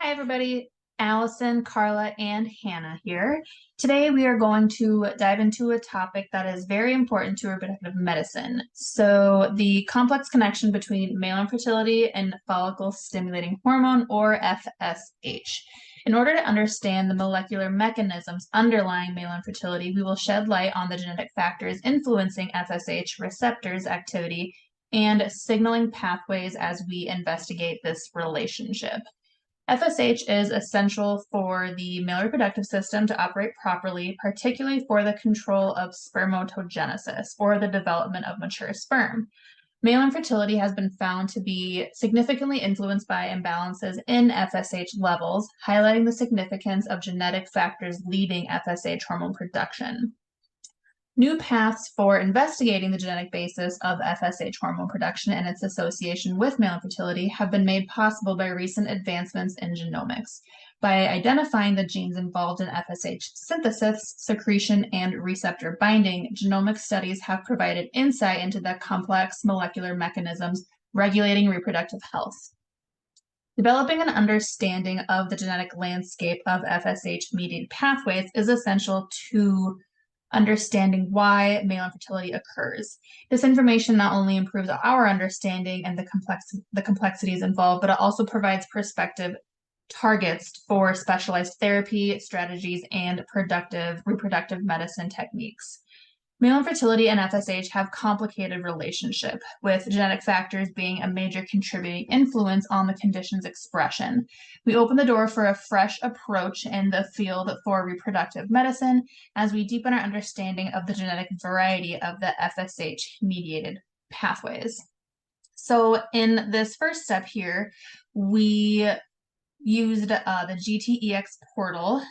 Hi, everybody. Allison, Carla, and Hannah here. Today, we are going to dive into a topic that is very important to reproductive medicine. So, the complex connection between male infertility and follicle stimulating hormone, or FSH. In order to understand the molecular mechanisms underlying male infertility, we will shed light on the genetic factors influencing FSH receptors activity and signaling pathways as we investigate this relationship. FSH is essential for the male reproductive system to operate properly, particularly for the control of spermatogenesis, or the development of mature sperm. Male infertility has been found to be significantly influenced by imbalances in FSH levels, highlighting the significance of genetic factors leading FSH hormone production. New paths for investigating the genetic basis of FSH hormone production and its association with male infertility have been made possible by recent advancements in genomics. By identifying the genes involved in FSH synthesis, secretion, and receptor binding, genomic studies have provided insight into the complex molecular mechanisms regulating reproductive health. Developing an understanding of the genetic landscape of FSH-mediated pathways is essential to understanding why male infertility occurs. This information not only improves our understanding and the complexities involved, but it also provides prospective targets for specialized therapy strategies and reproductive medicine techniques. Male infertility and FSH have complicated relationship, with genetic factors being a major contributing influence on the condition's expression. We open the door for a fresh approach in the field for reproductive medicine as we deepen our understanding of the genetic variety of the FSH-mediated pathways. So in this first step here, we used the GTEX portal,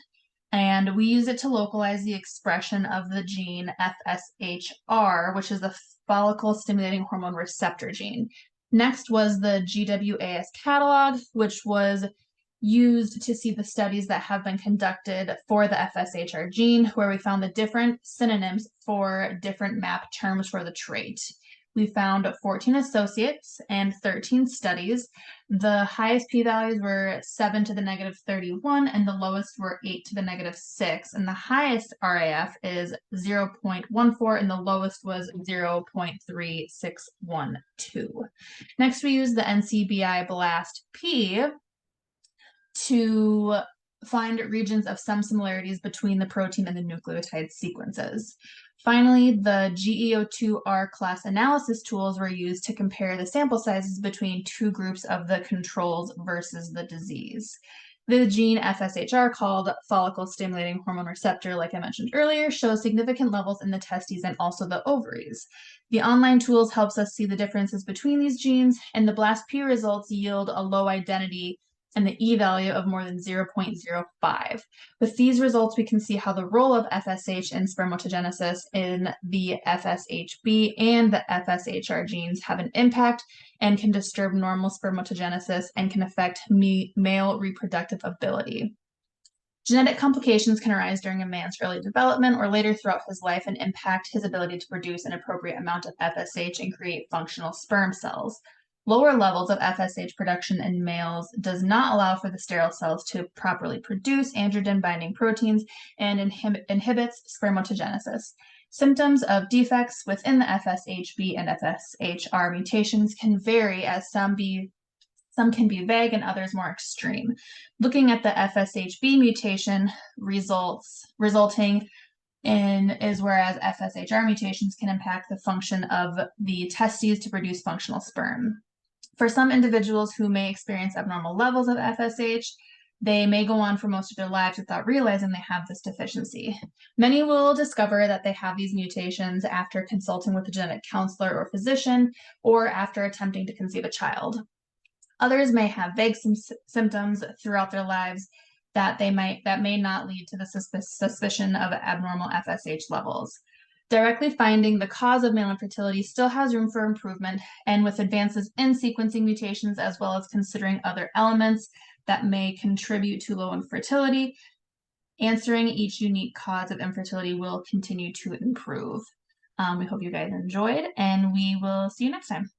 and we use it to localize the expression of the gene FSHR, which is the follicle stimulating hormone receptor gene. Next was the GWAS catalog, which was used to see the studies that have been conducted for the FSHR gene, where we found the different synonyms for different map terms for the trait. We found 14 associates and 13 studies. The highest p-values were 7 to the negative 31, and the lowest were 8 to the negative 6. And the highest RAF is 0.14, and the lowest was 0.3612. Next, we use the NCBI BLAST P to find regions of some similarities between the protein and the nucleotide sequences. Finally, the GEO2R class analysis tools were used to compare the sample sizes between two groups of the controls versus the disease. The gene FSHR, called follicle stimulating hormone receptor, like I mentioned earlier, shows significant levels in the testes and also the ovaries. The online tools helps us see the differences between these genes, and the BLAST-P results yield a low identity and the e-value of more than 0.05. With these results, we can see how the role of FSH in spermatogenesis in the FSHB and the FSHR genes have an impact and can disturb normal spermatogenesis and can affect male reproductive ability. Genetic complications can arise during a man's early development or later throughout his life and impact his ability to produce an appropriate amount of FSH and create functional sperm cells. Lower levels of FSH production in males does not allow for the sterile cells to properly produce androgen-binding proteins and inhibits spermatogenesis. Symptoms of defects within the FSHB and FSHR mutations can vary, as some can be vague and others more extreme. Looking at the FSHB mutation resulting is whereas FSHR mutations can impact the function of the testes to produce functional sperm. For some individuals who may experience abnormal levels of FSH, they may go on for most of their lives without realizing they have this deficiency. Many will discover that they have these mutations after consulting with a genetic counselor or physician, or after attempting to conceive a child. Others may have vague symptoms throughout their lives that may not lead to the suspicion of abnormal FSH levels. Directly finding the cause of male infertility still has room for improvement, and with advances in sequencing mutations, as well as considering other elements that may contribute to low infertility, answering each unique cause of infertility will continue to improve. We hope you guys enjoyed, and we will see you next time.